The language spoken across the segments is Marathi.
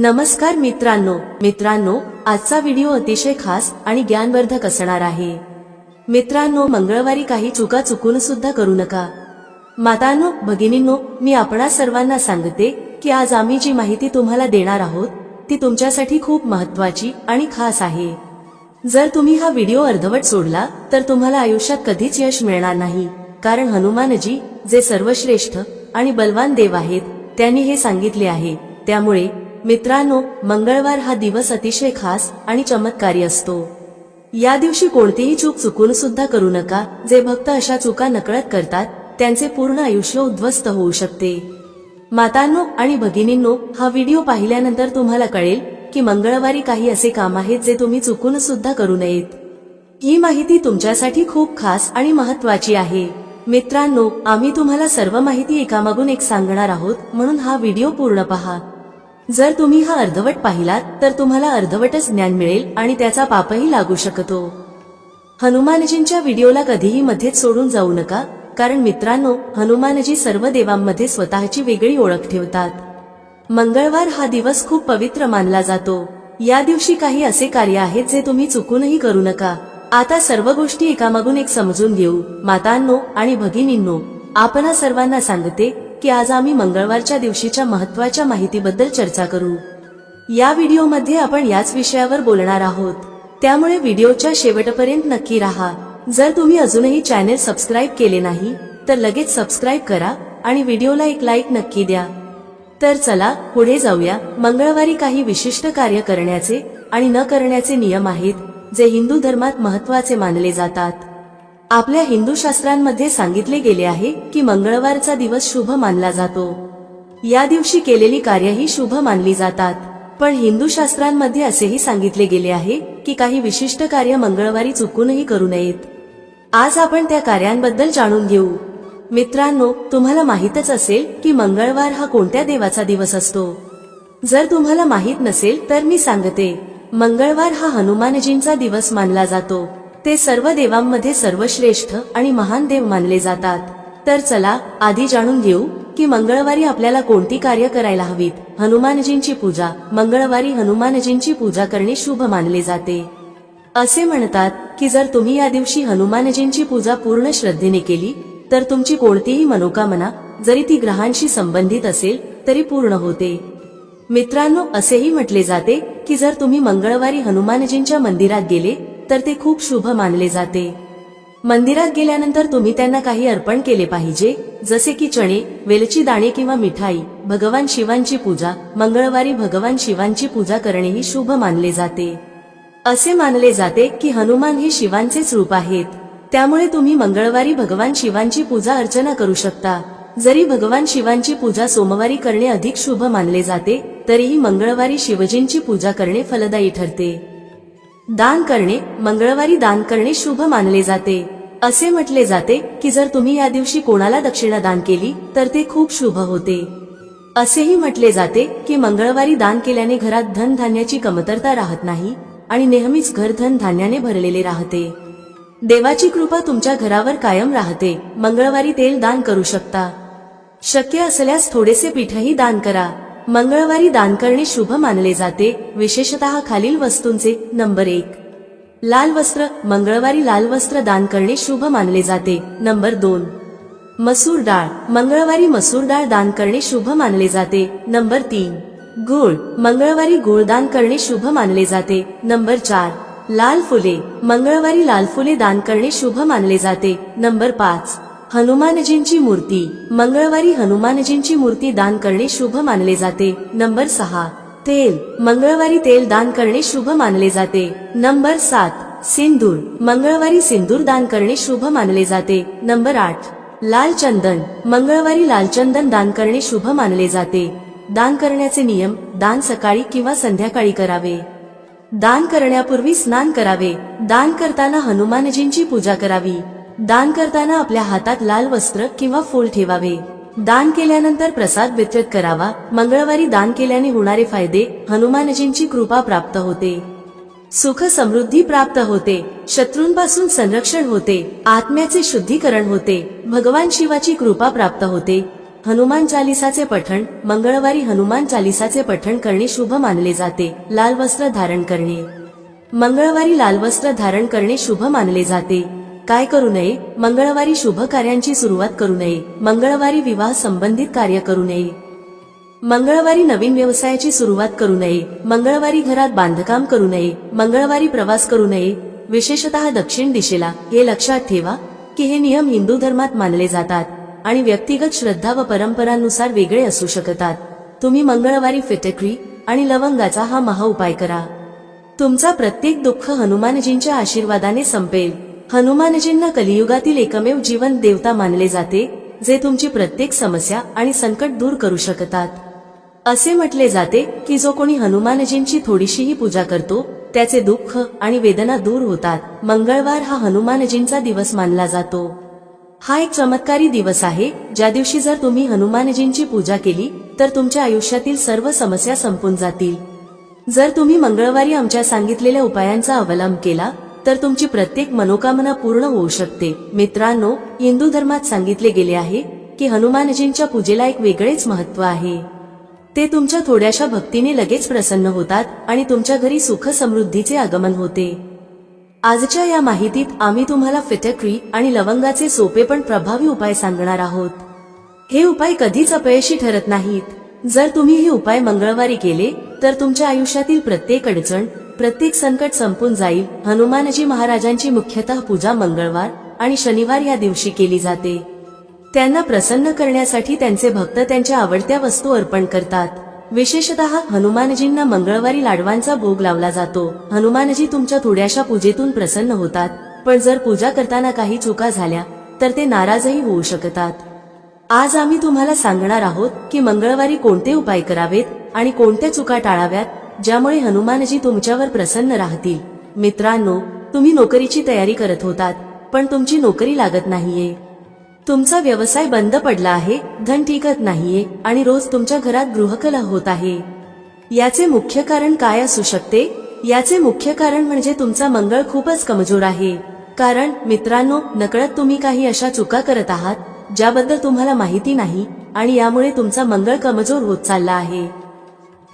नमस्कार मित्रांनो, आजचा व्हिडिओ अतिशय खास आणि ज्ञानवर्धक असणार आहे। मित्रांनो, मंगळवारी काही चुका चुकून सुद्धा करू नका। मातांनो, भगिनींनो, मी आपणा सर्वांना सांगते की आज आम्ही जी माहिती तुम्हाला देणार आहोत ती तुमच्यासाठी खूप महत्त्वाची आणि खास आहे। जर तुम्ही हा व्हिडिओ अर्धवट सोडला तर तुम्हाला आयुष्यात कधीच यश मिळणार नाही, कारण हनुमानजी जे सर्वश्रेष्ठ आणि बलवान देव आहेत त्यांनी हे सांगितले आहे। त्यामुळे मित्रांनो, मंगळवार हा दिवस अतिशय खास आणि चमत्कारी असतो। या दिवशी कोणतीही चूक चुकून सुद्धा करू नका। जे भक्त अशा चुका नकळत करतात त्यांचे पूर्ण आयुष्य उद्ध्वस्त होऊ शकते। मातांनो आणि भगिनींनो, हा व्हिडिओ पाहिल्यानंतर तुम्हाला कळेल की मंगळवारी काही असे काम आहेत जे तुम्ही चुकून सुद्धा करू नयेत। ही माहिती तुमच्यासाठी खूप खास आणि महत्त्वाची आहे। मित्रांनो, आम्ही तुम्हाला सर्व माहिती एकामागून एक सांगणार आहोत, म्हणून हा व्हिडिओ पूर्ण पहा। जर तुम्ही हा अर्धवट पाहिलात तर तुम्हाला अर्धवटच ज्ञान मिळेल आणि त्याचा पापही लागू शकतो। हनुमानजींच्या व्हिडिओला कधीही मध्येच सोडून जाऊ नका, कारण मित्रांनो, हनुमानजी सर्व देवांमध्ये स्वतःची वेगळी ओळख ठेवतात। मंगळवार हा दिवस खूप पवित्र मानला जातो। या दिवशी काही असे कार्य आहेत जे तुम्ही चुकूनही करू नका। आता सर्व गोष्टी एकामागून एक समजून घेऊ। मातांनो आणि भगिनींनो, आपणा सर्वांना सांगते की आज आम्ही मंगळवारच्या दिवशीच्या महत्त्वाच्या माहितीबद्दल चर्चा करू। या व्हिडिओमध्ये आपण याच विषयावर बोलणार आहोत, त्यामुळे व्हिडिओच्या शेवटपर्यंत नक्की राहा। जर तुम्ही अजूनही चॅनेल सबस्क्राइब केले नाही तर लगेच सबस्क्राइब करा आणि व्हिडिओला एक लाईक नक्की द्या। तर चला पुढे जाऊया। मंगळवारी काही विशिष्ट कार्य करण्याचे आणि न करण्याचे नियम आहेत जे हिंदू धर्मात महत्त्वाचे मानले जातात। आपल्या हिंदू शास्त्रांमध्ये सांगितले गेले आहे की मंगळवारचा दिवस शुभ मानला जातो। या दिवशी केलेली कार्यही शुभ मानली जातात, पण हिंदू शास्त्रांमध्ये असेही सांगितले गेले आहे की काही विशिष्ट कार्य मंगळवारी चुकूनही करू नयेत। आज आपण त्या कार्यांबद्दल जाणून घेऊ। मित्रांनो, तुम्हाला माहीतच असेल की मंगळवार हा कोणत्या देवाचा दिवस असतो। जर तुम्हाला माहीत नसेल तर मी सांगते, मंगळवार हा हनुमानजींचा दिवस मानला जातो। ते सर्व देवांमध्ये सर्वश्रेष्ठ आणि महान देव मानले जातात। तर चला आधी जाणून घेऊ की मंगळवारी आपल्याला कोणती कार्य करायला हवीत। हनुमानजींची पूजा। मंगळवारी हनुमानजींची पूजा करणे शुभ मानले जाते। असे म्हणतात की जर तुम्ही या दिवशी हनुमानजींची पूजा पूर्ण श्रद्धेने केली तर तुमची कोणतीही मनोकामना, जरी ती ग्रहांशी संबंधित असेल, तरी पूर्ण होते। मित्रांनो, असेही म्हटले जाते की जर तुम्ही मंगळवारी हनुमानजींच्या मंदिरात गेले तर ते खूप शुभ मानले जाते। मंदिरात गेल्यानंतर तुम्ही त्यांना काही अर्पण केले पाहिजे, जसे की चणे, वेलची दाणे किंवा मिठाई। भगवान शिवांची पूजा। मंगळवारी भगवान शिवांची पूजा करणेही शुभ मानले जाते। असे मानले जाते की हनुमान हे शिवांचेच रूप आहेत, त्यामुळे तुम्ही मंगळवारी भगवान शिवांची पूजा अर्चना करू शकता। जरी भगवान शिवांची पूजा सोमवारी करणे अधिक शुभ मानले जाते, तरीही मंगळवारी शिवजींची पूजा करणे फलदायी ठरते। दान करणे। मंगळवारी दान करणे शुभ मानले जाते। असे म्हटले जाते की जर तुम्ही या दिवशी कोणाला दक्षिणा दान केली तर ते खूप शुभ होते। असेही म्हटले जाते की मंगळवारी दान केल्याने घरात धन धान्याची कमतरता राहत नाही आणि नेहमीच घर धन धान्याने भरलेले राहते। देवाची कृपा तुमच्या घरावर कायम राहते। मंगळवारी तेल दान करू शकता। शक्य असल्यास थोडेसे पीठही दान करा। मंगळवारी दान करणे शुभ मानले जाते, विशेषतः खालील वस्तूंचे। नंबर 1, लाल वस्त्र। मंगळवारी लाल वस्त्र दान करणे शुभ मानले जाते। नंबर 2, मसूर डाळ। मंगळवारी मसूर डाळ दान करणे शुभ मानले जाते। नंबर 3, गूळ। मंगळवारी गूळ दान करणे शुभ मानले जाते। नंबर 4, लाल फुले। मंगळवारी लाल फुले दान करणे शुभ मानले जाते। नंबर 5, हनुमानजींची मूर्ती। मंगळवारी हनुमानजींची मूर्ती दान करणे शुभ मानले जाते। नंबर 6, तेल। मंगळवारी तेल दान करणे शुभ मानले जाते। नंबर 7, सिंदूर। मंगळवारी सिंदूर दान करणे शुभ मानले जाते। नंबर 8, लाल चंदन। मंगळवारी लाल चंदन दान करणे शुभ मानले जाते। दान करण्याचे नियम। दान सकाळी किंवा संध्याकाळी करावे। दान करण्यापूर्वी स्नान करावे। दान करताना हनुमानजींची पूजा करावी। दान करताना आपल्या हातात लाल वस्त्र किंवा फूल ठेवावे। दान केल्यानंतर प्रसाद वितरित करावा। मंगळवारी दान केल्याने होणारे फायदे। हनुमानजींची कृपा प्राप्त होते, सुख समृद्धी प्राप्त होते, शत्रूंपासून संरक्षण होते, आत्म्याचे शुद्धीकरण होते, भगवान शिवाची कृपा प्राप्त होते, हनुमान चालिसाचे पठण. मंगळवारी हनुमान चालिसाचे पठण करणे शुभ मानले जाते. लाल वस्त्र धारण करणे. मंगळवारी लाल वस्त्र धारण करणे शुभ मानले जाते. काय करू नये? मंगळवारी शुभ कार्यांची सुरुवात करू नये. मंगळवारी विवाह संबंधित कार्य करू नये. मंगळवारी नवीन व्यवसायाची सुरुवात करू नये. मंगळवारी घरात बांधकाम करू नये. मंगळवारी प्रवास करू नये, विशेषतः दक्षिण दिशेला. हे लक्षात ठेवा की हे नियम हिंदू धर्मात मानले जातात आणि व्यक्तिगत श्रद्धा व परंपरांनुसार वेगळे असू शकतात. तुम्ही मंगळवारी फिटकरी आणि लवंगाचा हा महाउपाय करा. तुमचा प्रत्येक दुःख हनुमानजींच्या आशीर्वादाने संपेल. हनुमानजींना कलियुगातील एकमेव जीवन देवता मानले जाते, जे तुमची प्रत्येक समस्या आणि संकट दूर करू शकतात. असे म्हटले जाते की जो कोणी हनुमानजींची थोडीशीही पूजा करतो त्याचे दुःख आणि वेदना दूर होतात. मंगळवार हा हनुमानजींचा दिवस मानला जातो. हा एक चमत्कारी दिवस आहे, ज्या दिवशी जर तुम्ही हनुमानजींची पूजा केली तर तुमच्या आयुष्यातील सर्व समस्या संपून जातील. जर तुम्ही मंगळवारी आमच्या सांगितलेल्या उपायांचा अवलंब केला तर तुमची प्रत्येक मनोकामना पूर्ण होऊ शकते. मित्रांनो, हिंदू धर्मात सांगितले गेले आहे की हनुमानजींच्या पूजेला एक वेगळेच महत्त्व आहे. ते तुमच्या थोड्याशा भक्तीने लगेच प्रसन्न होतात आणि तुमच्या घरी सुख समृद्धीचे आगमन होते. आजच्या या माहितीत आम्ही तुम्हाला फिटकरी आणि लवंगाचे सोपे पण प्रभावी उपाय सांगणार आहोत. हे उपाय कधीच अपयशी ठरत नाहीत. जर तुम्ही हे उपाय मंगळवारी केले तर तुमच्या आयुष्यातील प्रत्येक अडचण, प्रत्येक संकट संपून जाईल. हनुमानजी महाराजांची मुख्यतः पूजा मंगळवार आणि शनिवार या दिवशी केली जाते. त्यांना प्रसन्न करण्यासाठी त्यांचे भक्त त्यांच्या आवडत्या वस्तू अर्पण करतात. विशेषतः हनुमानजींना मंगळवारी लाडवांचा भोग लावला जातो. हनुमानजी तुमच्या थोड्याशा पूजेतून प्रसन्न होतात, पण जर पूजा करताना काही चुका झाल्या तर ते नाराजही होऊ शकतात. आज आम्ही तुम्हाला सांगणार आहोत की मंगळवारी कोणते उपाय करावेत आणि कोणत्या चुका टाळाव्यात, ज्यामुळे हनुमानजी तुमच्यावर प्रसन्न राहतील. मित्रांनो, तुम्ही नोकरीची तयारी करत होतात पण तुमची नोकरी लागत नाहीये. तुमचा व्यवसाय बंद पडला आहे, धन टिकत नाहीये आणि रोज तुमच्या घरात गृहकलह होत आहे. याचे मुख्य कारण काय असू शकते? याचे मुख्य कारण म्हणजे तुमचा मंगळ खूपच कमजोर आहे. कारण मित्रांनो, नकळत तुम्ही काही अशा चुका करत आहात ज्याबद्दल तुम्हाला माहिती नाही आणि यामुळे तुमचा मंगळ कमजोर होत चालला आहे.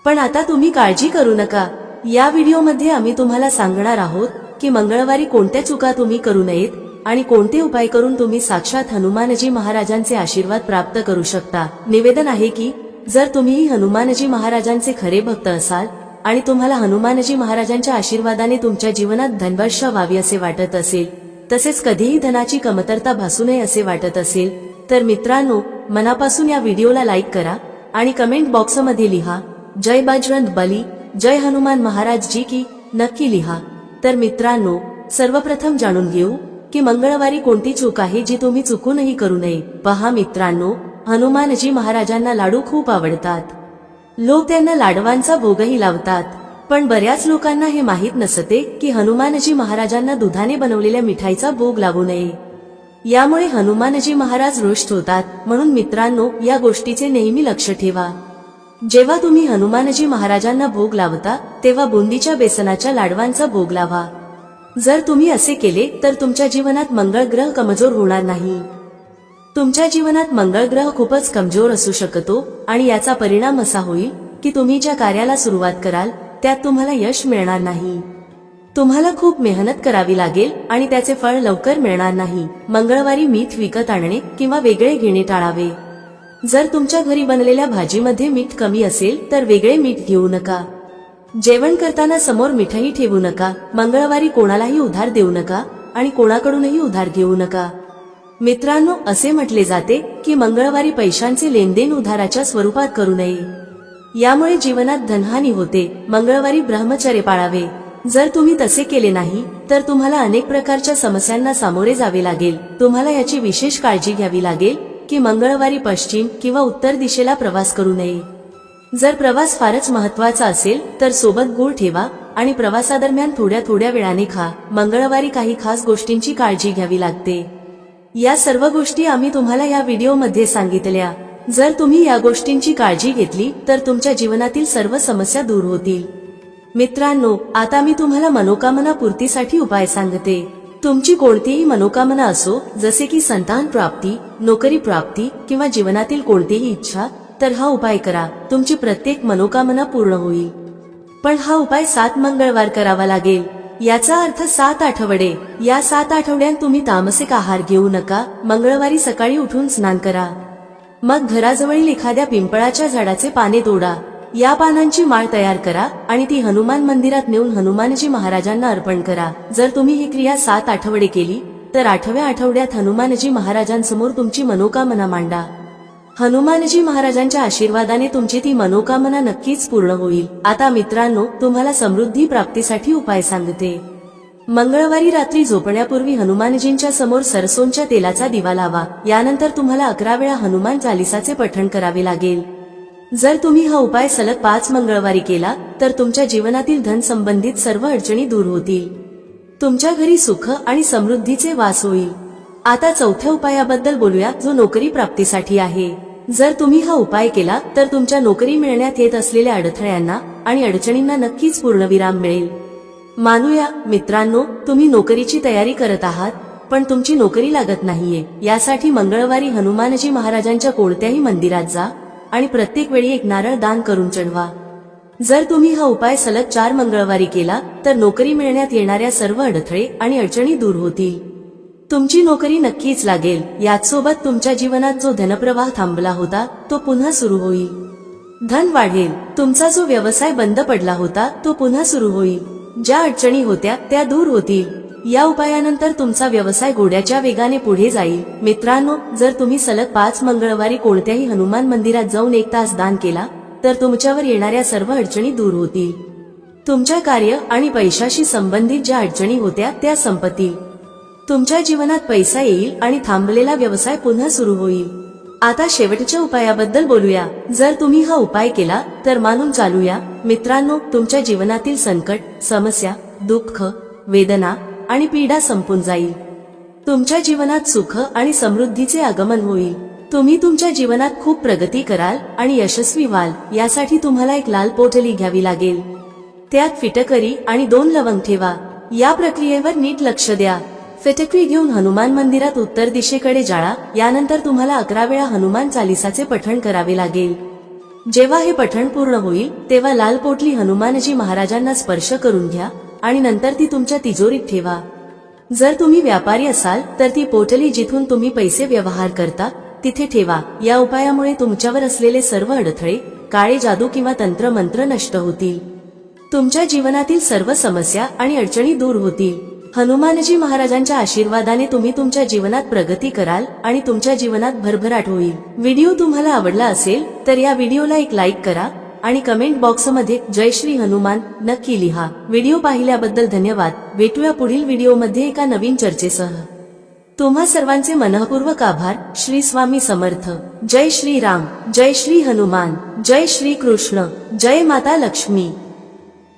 पण आता तुम्ही काळजी करू नका. या व्हिडिओमध्ये आम्ही तुम्हाला सांगणार आहोत की मंगळवारी कोणत्या चुका तुम्ही करू नयेत आणि कोणते उपाय करून तुम्ही साक्षात हनुमानजी महाराजांचे आशीर्वाद प्राप्त करू शकता. निवेदन आहे की जर तुम्ही हनुमानजी महाराजांचे खरे भक्त असाल आणि तुम्हाला हनुमानजी महाराजांच्या आशीर्वादाने तुमच्या जीवनात धनवर्षा व्हावी असे वाटत असेल, तसेच कधीही धनाची कमतरता भासू नये असे वाटत असेल, तर मित्रांनो, मनापासून या व्हिडिओला लाईक करा आणि कमेंट बॉक्समध्ये लिहा जय बजरंग बली, जय हनुमान महाराज जी की नक्की लिहा. तर मित्रांनो, सर्वप्रथम जाणून घेऊ की मंगळवारी कोणती चूक आहे जी तुम्ही चुकूनही करू नये. पहा मित्रांनो, हनुमानजी महाराजांना लाडू खूप आवडतात. लोक त्यांना लाडवांचा भोगही लावतात, पण बऱ्याच लोकांना हे माहीत नसते की हनुमानजी महाराजांना दुधाने बनवलेल्या मिठाईचा भोग लावू नये. यामुळे हनुमानजी महाराज रुष्ट होतात. म्हणून मित्रांनो, या गोष्टीचे नेहमी लक्ष ठेवा. जेव्हा तुम्ही हनुमानजी महाराजांना भोग लावता तेव्हा बुंदीच्या बेसनाच्या लाडवांचा भोग लावा. जर तुम्ही असे केले तर तुमच्या जीवनात मंगळ ग्रह कमजोर होणार नाही. तुमच्या जीवनात मंगळ ग्रह खूपच कमजोर असू शकतो आणि याचा परिणाम असा होईल की तुम्ही ज्या कार्याला सुरुवात कराल त्यात तुम्हाला यश मिळणार नाही. तुम्हाला खूप मेहनत करावी लागेल आणि त्याचे फळ लवकर मिळणार नाही. मंगळवारी मीठ विकत आणणे किंवा वेगळे घेणे टाळावे. जर तुमच्या घरी बनलेल्या भाजीमध्ये मीठ कमी असेल तर वेगळे मीठ घेऊ नका. जेवण करताना समोर मिठाई ठेवू नका. मंगळवारी कोणालाही उधार देऊ नका आणि कोणाकडूनही उधार घेऊ नका. मित्रांनो, असे म्हटले जाते की मंगळवारी पैशांचे लेनदेन उधाराच्या स्वरूपात करू नये. यामुळे जीवनात धनहानी होते. मंगळवारी ब्रह्मचर्य पाळावे. जर तुम्ही तसे केले नाही तर तुम्हाला अनेक प्रकारच्या समस्यांना सामोरे जावे लागेल. तुम्हाला याची विशेष काळजी घ्यावी लागेल की मंगळवारी पश्चिम किंवा उत्तर दिशेला प्रवास करू नये. जर प्रवास फारच महत्वाचा असेल तर सोबत गूळ ठेवा आणि प्रवासादरम्यान थोड्या थोड्या वेळाने खा. मंगळवारी काही खास गोष्टींची काळजी घ्यावी लागते. या सर्व गोष्टी आम्ही तुम्हाला या व्हिडिओमध्ये सांगितल्या. जर तुम्ही या गोष्टींची काळजी घेतली तर तुमच्या जीवनातील सर्व समस्या दूर होतील. मित्रांनो, आता मी तुम्हाला मनोकामना पूर्तीसाठी उपाय सांगते. तुमची कोणतीही मनोकामना असो, जसे की संतान प्राप्ती, नोकरी प्राप्ती किंवा जीवनातील कोणतीही इच्छा, तर हा उपाय करा. तुमची प्रत्येक मनोकामना पूर्ण होईल. पण हा उपाय 7 मंगळवार करावा लागेल. याचा अर्थ 7 आठवडे. या 7 आठवड्यात तुम्ही तामसिक आहार घेऊ नका. मंगळवारी सकाळी उठून स्नान करा. मग घराजवळील एखाद्या पिंपळाच्या झाडाचे पाने तोडा. या पानांची माळ तयार करा आणि ती हनुमान मंदिरात नेऊन हनुमानजी महाराजांना अर्पण करा. जर तुम्ही ही क्रिया 7 आठवडे केली तर 8व्या आठवड्यात हनुमानजी महाराजांसमोर तुमची मनोकामना मांडा. हनुमानजी महाराजांच्या आशीर्वादाने तुमची ती मनोकामना नक्कीच पूर्ण होईल. आता मित्रांनो, तुम्हाला समृद्धी प्राप्तीसाठी उपाय सांगते. मंगळवारी रात्री झोपण्यापूर्वी हनुमानजींच्या समोर सरसोंच्या तेलाचा दिवा लावा. यानंतर तुम्हाला 11 वेळा हनुमान चालिसाचे पठण करावे लागेल. जर तुम्ही हा उपाय सलग 5 मंगळवारी केला तर तुमच्या जीवनातील धन संबंधित सर्व अडचणी दूर होतील. तुमच्या घरी सुख आणि समृद्धीचे वास होईल. आता चौथ्या उपायाबद्दल बोलूया, जो नोकरी प्राप्तीसाठी आहे. जर तुम्ही हा उपाय केला तर तुमच्या नोकरी मिळण्यात येत असलेल्या अडथळ्यांना आणि अडचणींना नक्कीच पूर्णविराम मिळेल. मानूया मित्रांनो, तुम्ही नोकरीची तयारी करत आहात पण तुमची नोकरी लागत नाहीये. यासाठी मंगळवारी हनुमानजी महाराजांच्या कोणत्याही मंदिरात जा आणि प्रत्येक वेळी एक नारळ दान करून चढवा. जर तुम्ही हा उपाय सलग 4 मंगळवारी केला तर नोकरी मिळण्यात येणाऱ्या सर्व अडथळे आणि अडचणी दूर होतील. तुमची नोकरी नक्कीच लागेल. याचसोबत तुमच्या जीवनात जो धनप्रवाह थांबला होता तो पुन्हा सुरू होईल. धन वाढेल. तुमचा जो व्यवसाय बंद पडला होता तो पुन्हा सुरू होईल. ज्या अडचणी होत्या त्या दूर होतील. या उपायानंतर तुमचा व्यवसाय घोड्याच्या वेगाने पुढे जाईल. मित्रांनो, जर तुम्ही सलग 5 मंगळवारी कोणत्याही हनुमान मंदिरात जाऊन 1 तास दान केला तर तुमच्यावर येणाऱ्या सर्व अडचणी दूर होतील. तुमच्या कार्य आणि पैशाशी संबंधित ज्या अडचणी होत्या त्या संपतील. तुमच्या जीवनात पैसा येईल आणि थांबलेला व्यवसाय पुन्हा सुरू होईल. आता शेवटच्या उपायाबद्दल बोलूया. जर तुम्ही हा उपाय केला तर मानून चालूया मित्रांनो, तुमच्या जीवनातील संकट, समस्या, दुःख, वेदना आणि पीडा संपून जाईल. तुमच्या जीवनात सुख आणि समृद्धीचे आगमन होईल. तुम्ही तुमच्या जीवनात खूप प्रगती कराल आणि यशस्वी व्हाल. यासाठी तुम्हाला एक लाल पोटली घ्यावी लागेल. त्यात फिटकरी आणि 2 लवंग ठेवा. या प्रक्रियेवर नीट लक्ष द्या. फिटकरी घेऊन हनुमान मंदिरात उत्तर दिशेकडे जाळा. यानंतर तुम्हाला 11 वेळा हनुमान चालिसाचे पठण करावे लागेल. जेव्हा हे पठण पूर्ण होईल तेव्हा लाल पोटली हनुमानजी महाराजांना स्पर्श करून घ्या आणि नंतर ती तुमच्या तिजोरीत ठेवा. जर तुम्ही व्यापारी असाल तर ती पोटली जिथून तुम्ही पैसे व्यवहार करता तिथे ठेवा. या उपायामुळे तुमच्यावर असलेले सर्व अडथळे, काळे जादू किंवा तंत्र मंत्र नष्ट होतील. तुमच्या जीवनातील सर्व समस्या आणि अडचणी दूर होतील. हनुमानजी महाराजांच्या आशीर्वादाने तुम्ही तुमच्या जीवनात प्रगती कराल आणि तुमच्या जीवनात भरभराट होईल. व्हिडिओ तुम्हाला आवडला असेल तर या व्हिडिओला एक लाईक करा आणि कमेंट बॉक्समध्ये जय श्री हनुमान नक्की लिहा. व्हिडिओ पाहिल्याबद्दल धन्यवाद. भेटूया पुढील व्हिडिओमध्ये एका नवीन चर्चेसह. तुम्हा सर्वांचे मनःपूर्वक आभार. श्री स्वामी समर्थ. जय श्री राम, जय श्री हनुमान, जय श्री कृष्ण, जय माता लक्ष्मी.